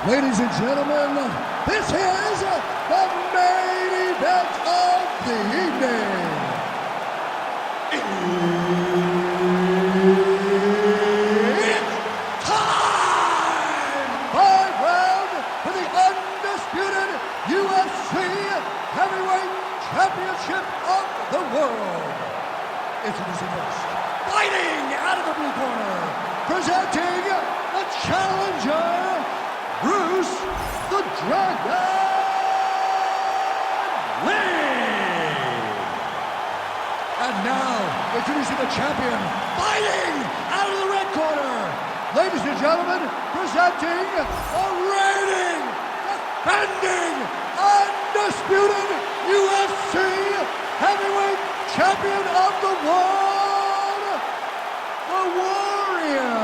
Ladies and gentlemen, this is the main event of the evening. It's time! 5 rounds for the undisputed UFC Heavyweight Championship of the world. Introducing first, fighting out of the blue corner, presenting the challenger, Bruce the Dragon Lee! And now, introducing the champion, fighting out of the red corner, ladies and gentlemen, presenting the reigning, defending, undisputed UFC Heavyweight Champion of the world, the Warrior!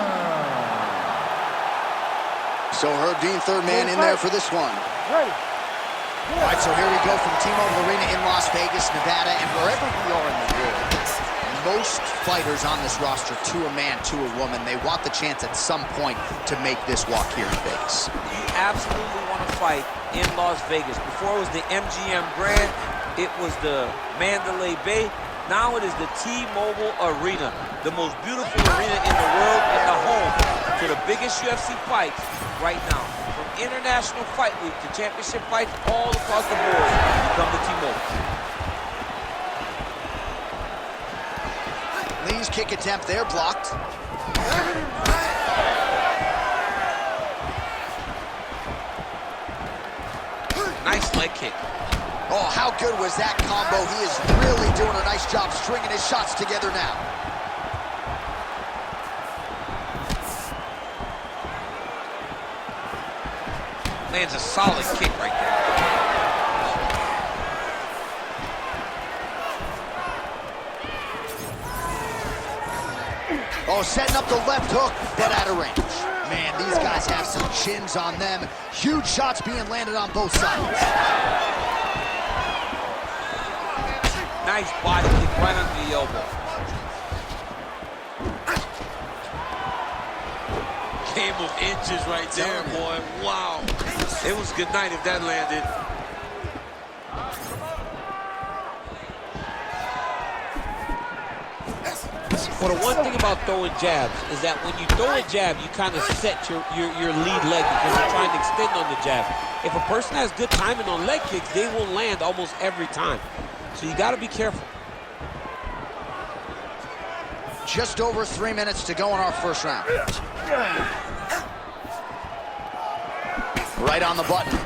So Herb Dean, third man in there for this one. Ready. All right, so here we go from T-Mobile Arena in Las Vegas, Nevada, and wherever we are in the world, most fighters on this roster, to a man, to a woman, they want the chance at some point to make this walk here in Vegas. You absolutely want to fight in Las Vegas. Before it was the MGM Grand, it was the Mandalay Bay. Now it is the T-Mobile Arena, the most beautiful arena in the world and the home to the biggest UFC fights right now. From International Fight Week to championship fights all across the board, you come to T-Mobile. Lee's kick attempt there blocked. Nice leg kick. Oh, how good was that combo? He is really doing a nice job stringing his shots together now. Lands a solid kick right there. Oh, setting up the left hook, but out of range. Man, these guys have some chins on them. Huge shots being landed on both sides. Nice body kick right under the elbow. Game of inches right there, boy. Wow. It was good night if that landed. Well, the one thing about throwing jabs is that when you throw a jab, you kind of set your lead leg because you're trying to extend on the jab. If a person has good timing on leg kicks, they will land almost every time. So you got to be careful. Just over 3 minutes to go in our first round. Right on the button.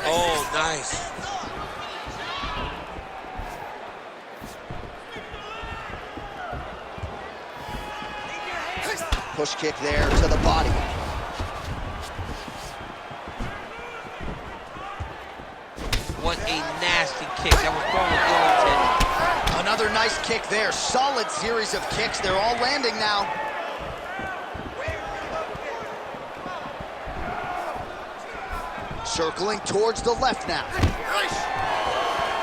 Oh, nice. Push kick there to the body. What a nasty kick. That was thrown with ill intent. Another nice kick there. Solid series of kicks. They're all landing now. Circling towards the left now.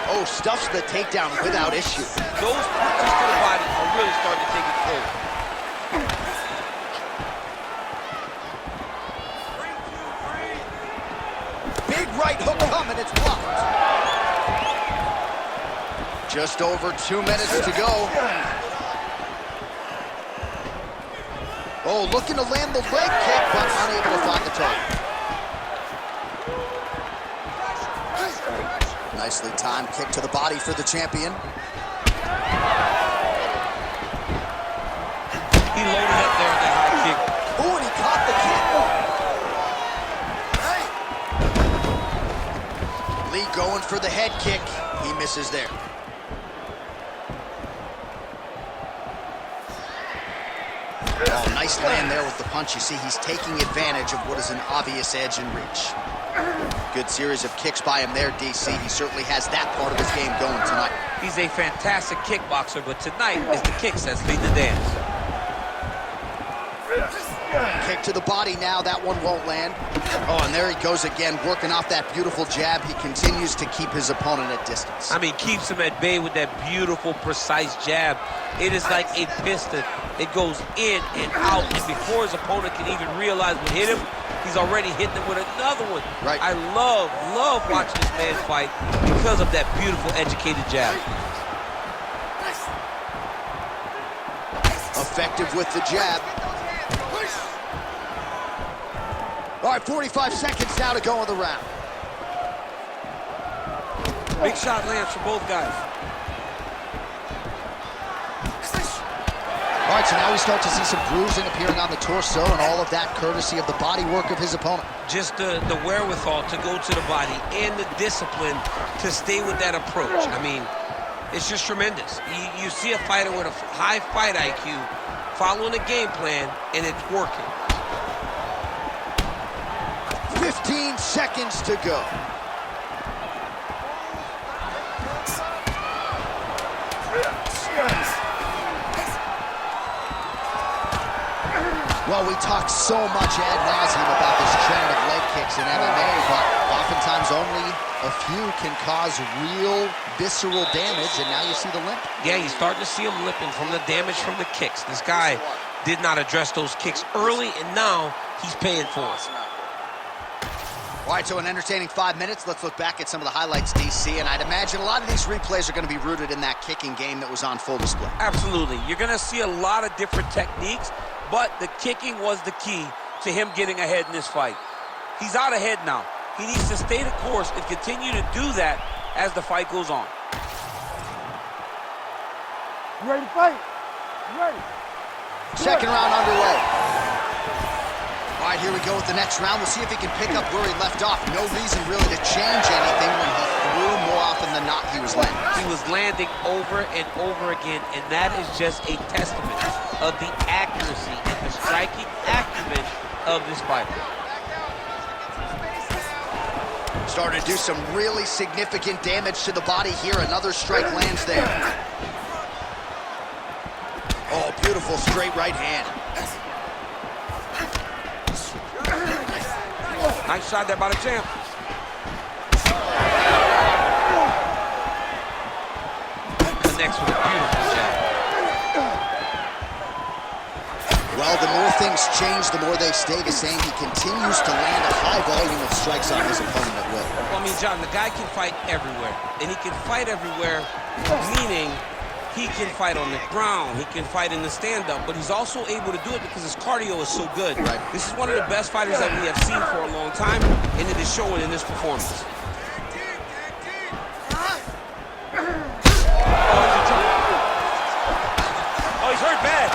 Oh, stuffs the takedown without issue. Those punches to the body are really starting to take it forward. Big right hook coming, it's blocked. Just over 2 minutes to go. Oh, looking to land the leg kick, but unable to find the target. Nicely timed kick to the body for the champion. He loaded up there in that high kick. Oh, and he caught the kick. Lee going for the head kick. He misses there. Oh, nice land there with the punch. You see, he's taking advantage of what is an obvious edge and reach. Good series of kicks by him there, DC. He certainly has that part of his game going tonight. He's a fantastic kickboxer, but tonight is the kicks that's lead the dance. Kick to the body now, that one won't land. Oh, and there he goes again, working off that beautiful jab. He continues to keep his opponent at distance. I mean, keeps him at bay with that beautiful, precise jab. It is like a piston. It goes in and out, and before his opponent can even realize what hit him, he's already hitting him with another one. Right. I love watching this man fight because of that beautiful, educated jab. Effective with the jab. All right, 45 seconds now to go in the round. Big shot lands for both guys. All right, so now we start to see some bruising appearing on the torso, and all of that courtesy of the body work of his opponent. Just the wherewithal to go to the body and the discipline to stay with that approach. I mean, it's just tremendous. You see a fighter with a high fight IQ following a game plan, and it's working. 15 seconds to go. Well, we talk so much ad nauseum about this trend of leg kicks in MMA, but oftentimes only a few can cause real visceral damage, and now you see the limp. Yeah, you start to see him limping from the damage from the kicks. This guy did not address those kicks early, and now he's paying for it. All right, so an entertaining 5 minutes. Let's look back at some of the highlights, DC, and I'd imagine a lot of these replays are going to be rooted in that kicking game that was on full display. Absolutely. You're going to see a lot of different techniques, but the kicking was the key to him getting ahead in this fight. He's out ahead now. He needs to stay the course and continue to do that as the fight goes on. You ready to fight? You ready? Second round underway. All right, here we go with the next round. We'll see if he can pick up where he left off. No reason really to change anything when he threw. More often than not, he was landing. He was landing over and over again, and that is just a testament of the accuracy and the striking acumen of this fighter. Starting to do some really significant damage to the body here. Another strike lands there. Oh, beautiful straight right hand. Nice shot there by the champ. Connects with a beautiful jab. Well, the more things change, the more they stay the same. He continues to land a high volume of strikes on his opponent at will. Well, I mean, John, the guy can fight everywhere. And he can fight everywhere, meaning he can fight on the ground, he can fight in the stand-up, but he's also able to do it because his cardio is so good. Right. This is one of the best fighters that we have seen for a long time, and it is showing in this performance. Oh, he's hurt bad.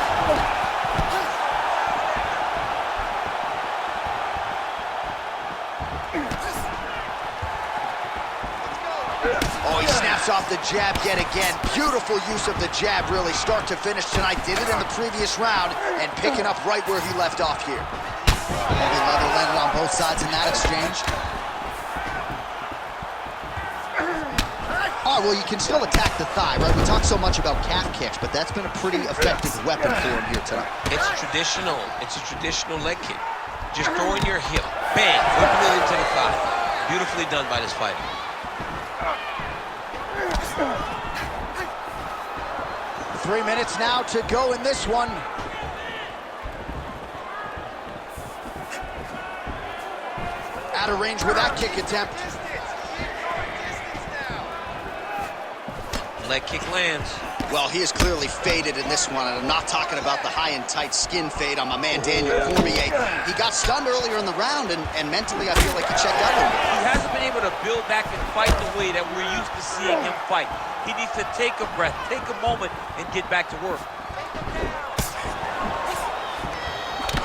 Oh, he snaps off the jab yet again. Beautiful use of the jab, really, start to finish tonight. Did it in the previous round, and picking up right where he left off here. Heavy leather landed on both sides in that exchange. All right, well, you can still attack the thigh, right? We talk so much about calf kicks, but that's been a pretty effective weapon for him here tonight. It's traditional. It's a traditional leg kick. Just throwing your hip, bang, whipping it into the thigh. Beautifully done by this fighter. 3 minutes now to go in this one. Out of range with that kick attempt. Leg kick lands. Well, he is clearly faded in this one, and I'm not talking about the high and tight skin fade on my man Daniel Cormier. He got stunned earlier in the round, and mentally I feel like he checked out a little bit. He hasn't been able to build back and fight the way that we're used to seeing him fight. He needs to take a breath, take a moment, and get back to work.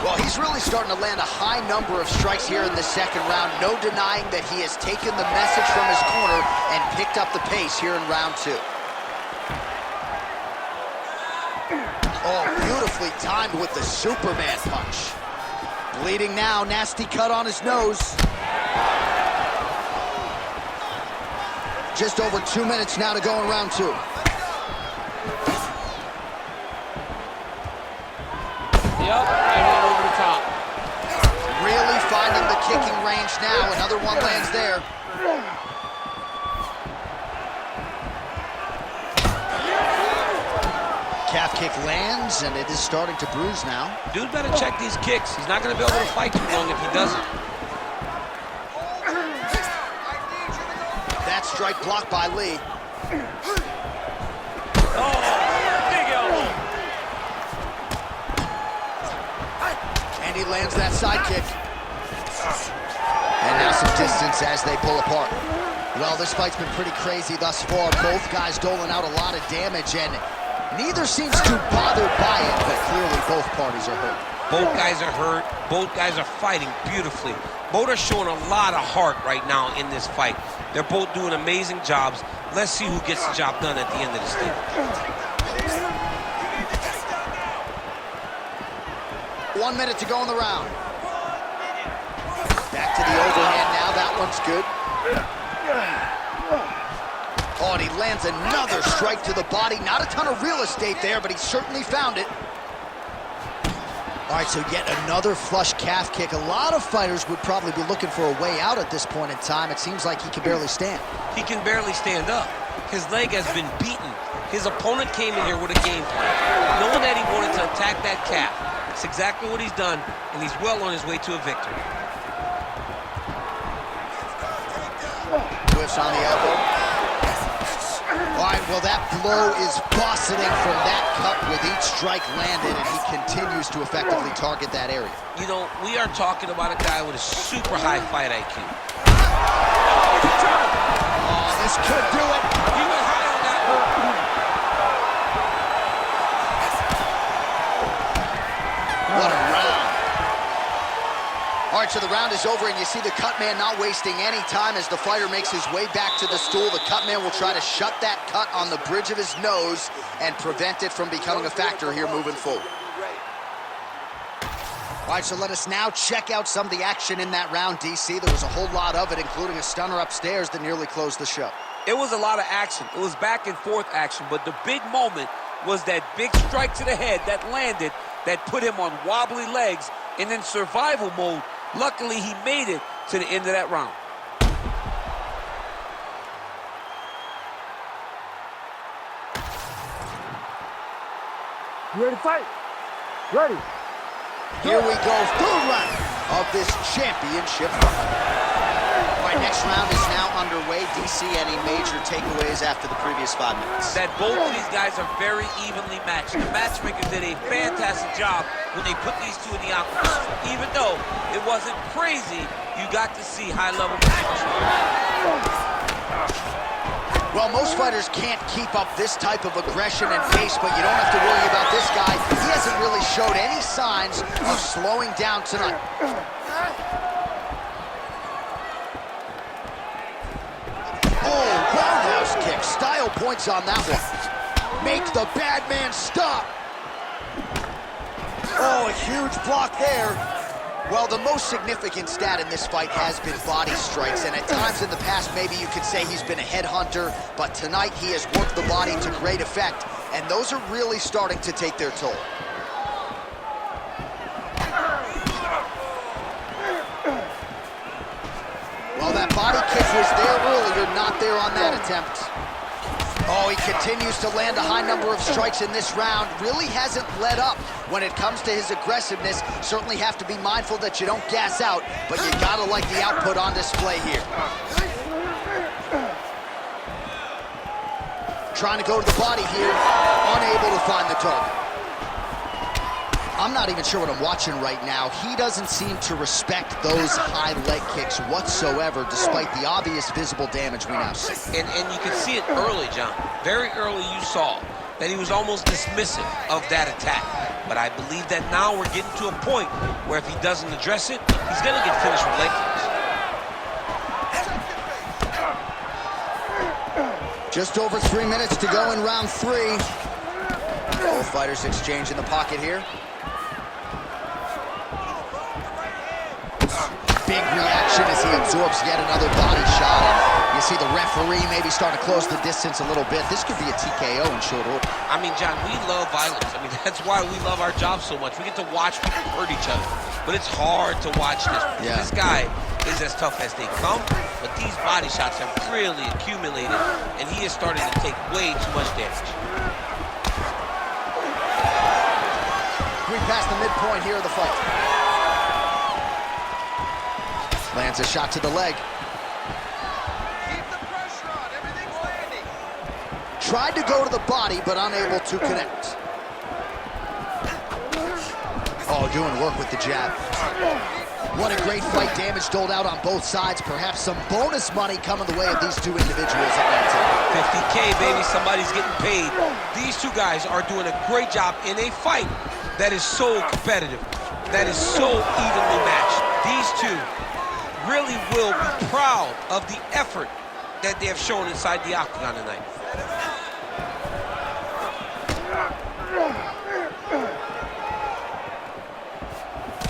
Well, he's really starting to land a high number of strikes here in the second round. No denying that he has taken the message from his corner and picked up the pace here in round two. Oh, beautifully timed with the Superman punch. Bleeding now, nasty cut on his nose. Just over 2 minutes now to go in round two. Yep, right hand over the top. kicking range now. Another one lands there. Calf kick lands, and it is starting to bruise now. Dude better check these kicks. He's not going to be able to fight too long if he doesn't. That strike blocked by Lee. Oh, big elbow. And he lands that side kick. And now some distance as they pull apart. Well, this fight's been pretty crazy thus far. Both guys doling out a lot of damage, and neither seems too bothered by it, but clearly both parties are hurt. Both guys are hurt. Both guys are fighting beautifully. Both are showing a lot of heart right now in this fight. They're both doing amazing jobs. Let's see who gets the job done at the end of this thing. 1 minute to go in the round. Back to the overhand now. That one's good. Oh, and he lands another strike to the body. Not a ton of real estate there, but he certainly found it. All right, so yet another flush calf kick. A lot of fighters would probably be looking for a way out at this point in time. It seems like he can barely stand. He can barely stand up. His leg has been beaten. His opponent came in here with a game plan, knowing that he wanted to attack that calf. It's exactly what he's done, and he's well on his way to a victory. Whiffs on the elbow. All right, well, that blow is bossing from that cut with each strike landed, and he continues to effectively target that area. You know, we are talking about a guy with a super high fight IQ. Oh, this could do it. He went high on that one. What a round. All right, so the round is over, and you see the cut man not wasting any time as the fighter makes his way back to the stool. The cut man will try to shut that cut on the bridge of his nose and prevent it from becoming a factor here moving forward. All right, so let us now check out some of the action in that round, DC. There was a whole lot of it, including a stunner upstairs that nearly closed the show. It was a lot of action. It was back and forth action, but the big moment was that big strike to the head that landed, that put him on wobbly legs, and in survival mode. Luckily, he made it to the end of that round. You ready to fight? Ready. Here we go, third round of this championship fight. All right, next round is now underway. DC, any major takeaways after the previous 5 minutes? That both of these guys are very evenly matched. The matchmakers did a fantastic job when they put these two in the octagon. Even though it wasn't crazy, you got to see high-level potential. Well, most fighters can't keep up this type of aggression and pace, but you don't have to worry about this guy. He hasn't really showed any signs of slowing down tonight. Oh, roundhouse kick. Style points on that one. Make the bad man stop. Oh, a huge block there. Well, the most significant stat in this fight has been body strikes, and at times in the past, maybe you could say he's been a headhunter, but tonight he has worked the body to great effect, and those are really starting to take their toll. Well, that body kick was there earlier, not there on that attempt. Oh, he continues to land a high number of strikes in this round. Really hasn't let up when it comes to his aggressiveness. Certainly have to be mindful that you don't gas out, but you gotta like the output on display here. Trying to go to the body here, unable to find the target. I'm not even sure what I'm watching right now. He doesn't seem to respect those high leg kicks whatsoever, despite the obvious visible damage we now see. And you can see it early, John. Very early you saw that he was almost dismissive of that attack. But I believe that now we're getting to a point where if he doesn't address it, he's going to get finished with leg kicks. Just over 3 minutes to go in round 3. Both fighters exchange in the pocket here. Big reaction as he absorbs yet another body shot. And, you You see the referee maybe starting to close the distance a little bit. This could be a TKO in short order. I mean, John, we love violence. I mean, that's why we love our job so much. We get to watch people hurt each other. But it's hard to watch this. Yeah. This guy is as tough as they come, but these body shots have really accumulated, and he is starting to take way too much damage. We passed the midpoint here of the fight. Lands a shot to the leg. Keep the pressure on. Everything's landing. Tried to go to the body, but unable to connect. Oh, doing work with the jab. What a great fight. Damage doled out on both sides. Perhaps some bonus money coming the way of these two individuals at that 50K, baby. Somebody's getting paid. These two guys are doing a great job in a fight that is so competitive, that is so evenly matched. These two really will be proud of the effort that they have shown inside the octagon tonight.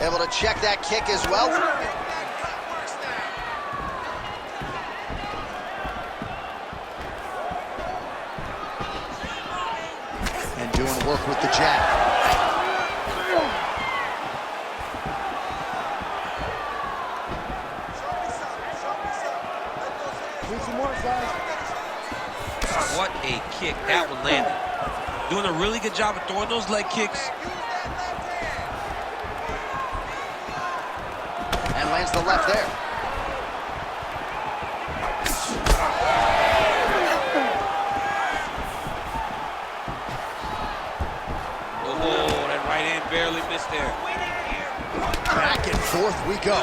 Able to check that kick as well. And doing work with the jab. What a kick. That one landed. Doing a really good job of throwing those leg kicks. And lands the left there. Oh, that right hand barely missed there. Back and forth we go.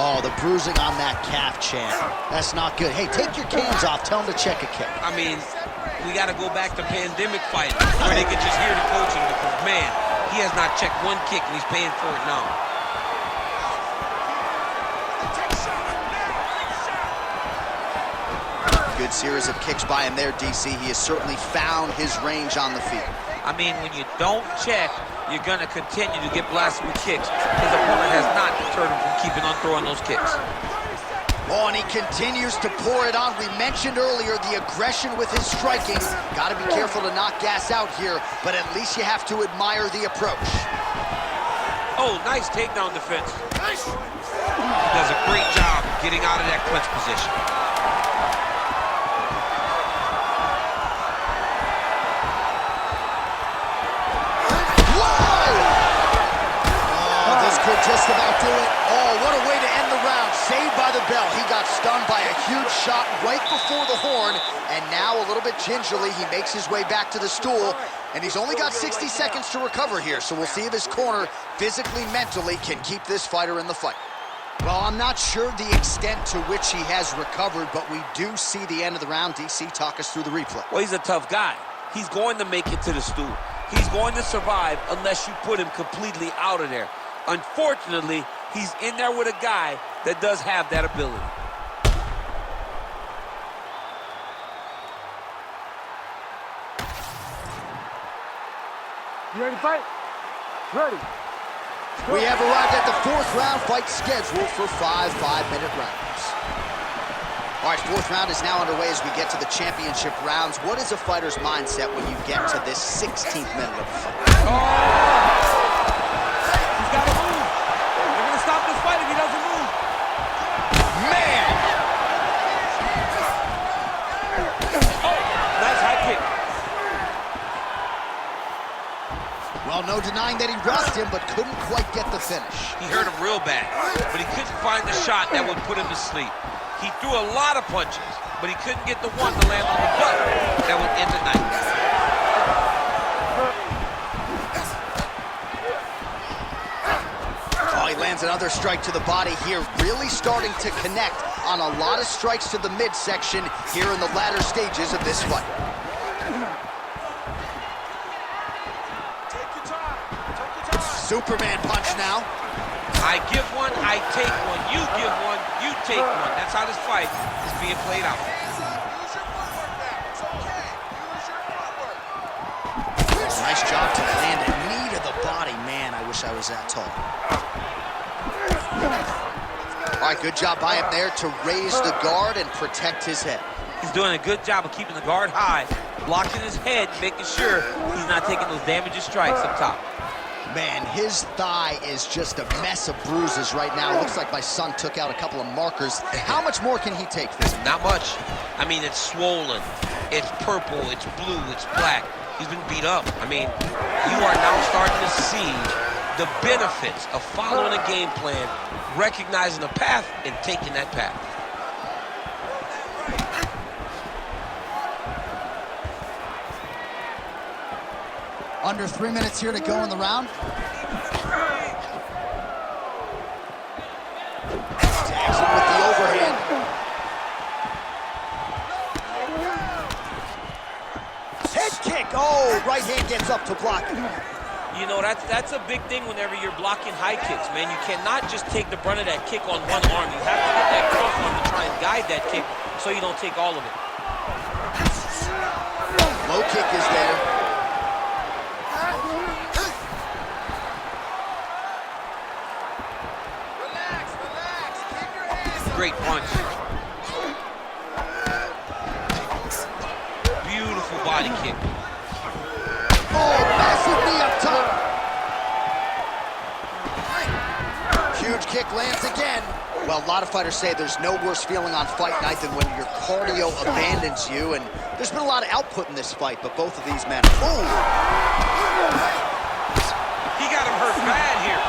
Oh, the bruising on that calf, champ. That's not good. Hey, take your cans off. Tell him to check a kick. I mean, we got to go back to pandemic fighting where they could just hear the coaching because, man, he has not checked one kick and he's paying for it now. Good series of kicks by him there, DC. He has certainly found his range on the feet. I mean, when you don't check, you're going to continue to get blasted with kicks. His opponent has not deterred him from keeping on throwing those kicks. Oh, and he continues to pour it on. We mentioned earlier the aggression with his striking. Got to be careful to not gas out here, but at least you have to admire the approach. Oh, nice takedown defense. He does a great job getting out of that clinch position. Could just about do it. Oh, what a way to end the round. Saved by the bell. He got stunned by a huge shot right before the horn, and now a little bit gingerly, he makes his way back to the stool, and he's only got 60 seconds to recover here, so we'll see if his corner, physically, mentally, can keep this fighter in the fight. Well, I'm not sure the extent to which he has recovered, but we do see the end of the round. DC, talk us through the replay. Well, he's a tough guy. He's going to make it to the stool. He's going to survive unless you put him completely out of there. Unfortunately, he's in there with a guy that does have that ability. You ready to fight? Ready. We have arrived at the fourth round, fight scheduled for 5 5-minute rounds. All right, fourth round is now underway as we get to the championship rounds. What is a fighter's mindset when you get to this 16th minute of the fight? He's got to move. They're going to stop this fight if he doesn't move. Man! Oh, nice high kick. Well, no denying that he rocked him, but couldn't quite get the finish. He hurt him real bad, but he couldn't find the shot that would put him to sleep. He threw a lot of punches, but he couldn't get the one to land on the butt that would end the night. Oh, he lands another strike to the body here, really starting to connect on a lot of strikes to the midsection here in the latter stages of this fight. Superman punch now. I give one, I take one. You give one, you take one. That's how this fight is being played out. Use your footwork now. It's okay. Use your footwork. Nice job to land a knee to the body. Man, I wish I was that tall. All right, good job by him there to raise the guard and protect his head. He's doing a good job of keeping the guard high, blocking his head, making sure he's not taking those damaging strikes up top. Man, his thigh is just a mess of bruises right now. Looks like my son took out a couple of markers. How much more can he take, Fizz? Not much. I mean, it's swollen, it's purple, it's blue, it's black. He's been beat up. I mean, you are now starting to see the benefits of following a game plan, recognizing a path, and taking that path. Under 3 minutes here to go in the round. Tags him with the overhand. Head kick. Oh, right hand gets up to block. You know, that's a big thing whenever you're blocking high kicks, man. You cannot just take the brunt of that kick on one arm. You have to get that cross arm to try and guide that kick so you don't take all of it. Low kick is there. Great punch. Beautiful body kick. Oh, massive knee up top. Huge kick lands again. Well, a lot of fighters say there's no worse feeling on fight night than when your cardio abandons you, and there's been a lot of output in this fight, but both of these men, ooh. He got him hurt bad here.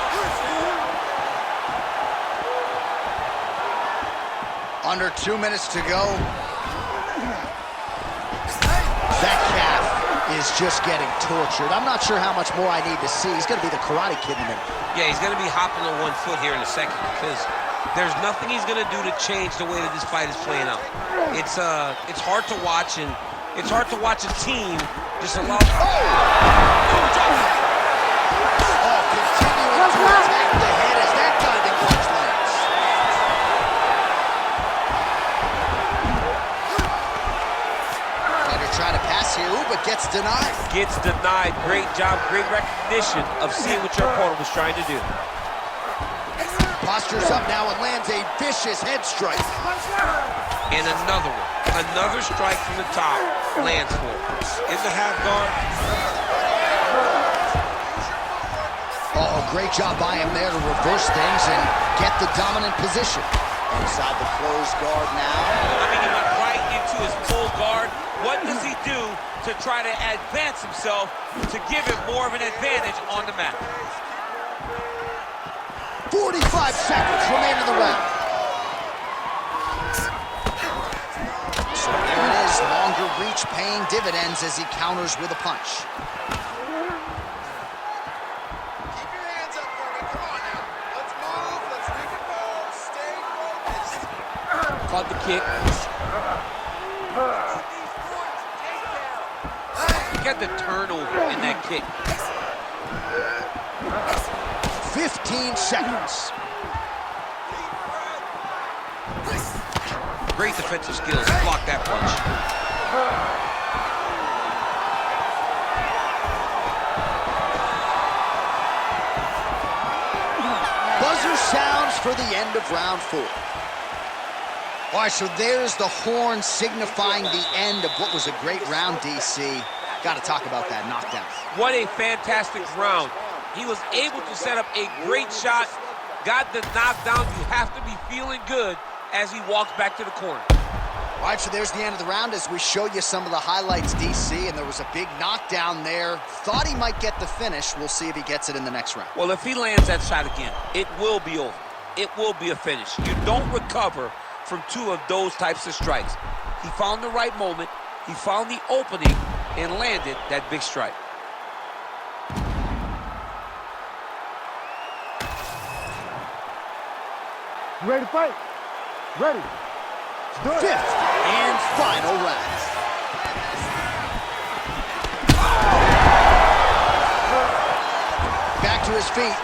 Under 2 minutes to go. That calf is just getting tortured. I'm not sure how much more I need to see. He's going to be the Karate Kid in a minute. Yeah, he's going to be hopping on 1 foot here in a second because there's nothing he's going to do to change the way that this fight is playing out. It's hard to watch, and it's hard to watch a team just allow... Oh, continuing to attack the head as that diving punch lands. Trying to pass here, ooh, but gets denied. Gets denied. Great job, great recognition of seeing what your opponent was trying to do. Postures up now and lands a vicious head strike. And another one. Another strike from the top lands for him. In the half guard. Oh, great job by him there to reverse things and get the dominant position. Inside the closed guard now. I mean, he went right into his full guard. What does he do to try to advance himself to give him more of an advantage on the mat? 45 seconds remain in the round. So there it is, longer reach paying dividends as he counters with a punch. Keep your hands up, Gordon. Come on now. Let's move. Let's recompose. Stay focused. Caught the kick. He got the turnover in that kick. 15 seconds. Great defensive skills to block that punch. Buzzer sounds for the end of round 4. All right, so there's the horn signifying the end of what was a great round, DC. Got to talk about that knockdown. What a fantastic round. He was able to set up a great shot, got the knockdown. You have to be feeling good as he walks back to the corner. All right, so there's the end of the round as we show you some of the highlights, DC, and there was a big knockdown there. Thought he might get the finish. We'll see if he gets it in the next round. Well, if he lands that shot again, it will be over. It will be a finish. You don't recover from 2 of those types of strikes. He found the right moment, he found the opening, and landed that big strike. You ready to fight? Ready. Let's do it. 5th and final round. Back to his feet.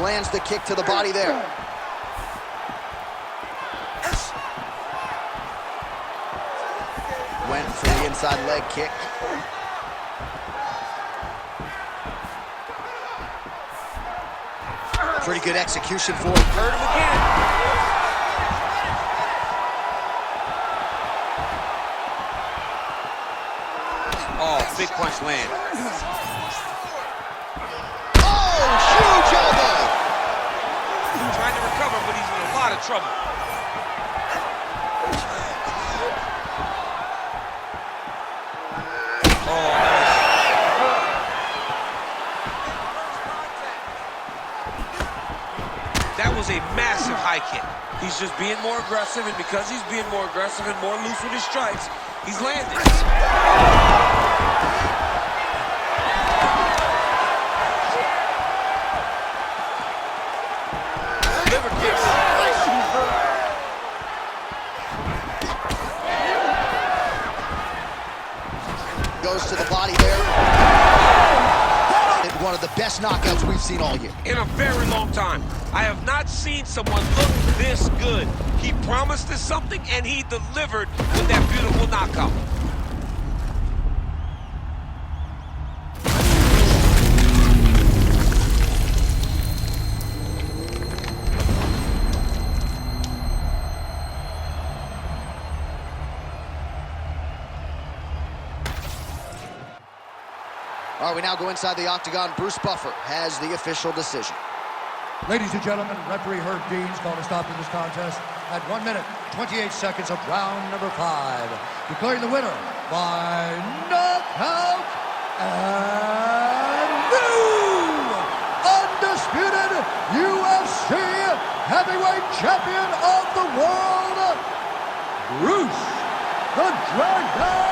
Lands the kick to the body there. went for the inside leg kick. Pretty good execution for him. Hurt him again. Oh, big punch land. Oh, huge elbow! Trying to recover, but he's in a lot of trouble. Oh, nice. That was a massive high kick. He's just being more aggressive, and because he's being more aggressive and more loose with his strikes, he's landing. Liver kicks. Goes to the body there. One of the best knockouts we've seen all year. In a very long time. I have not seen someone look this good. He promised us something, and he delivered with that beautiful knockout. All right, we now go inside the octagon. Bruce Buffer has the official decision. Ladies and gentlemen, referee Herb Dean's called a stop to this contest at 1 minute, 28 seconds of round number 5. Declaring the winner by knockout and new undisputed UFC heavyweight champion of the world, Bruce the Dragon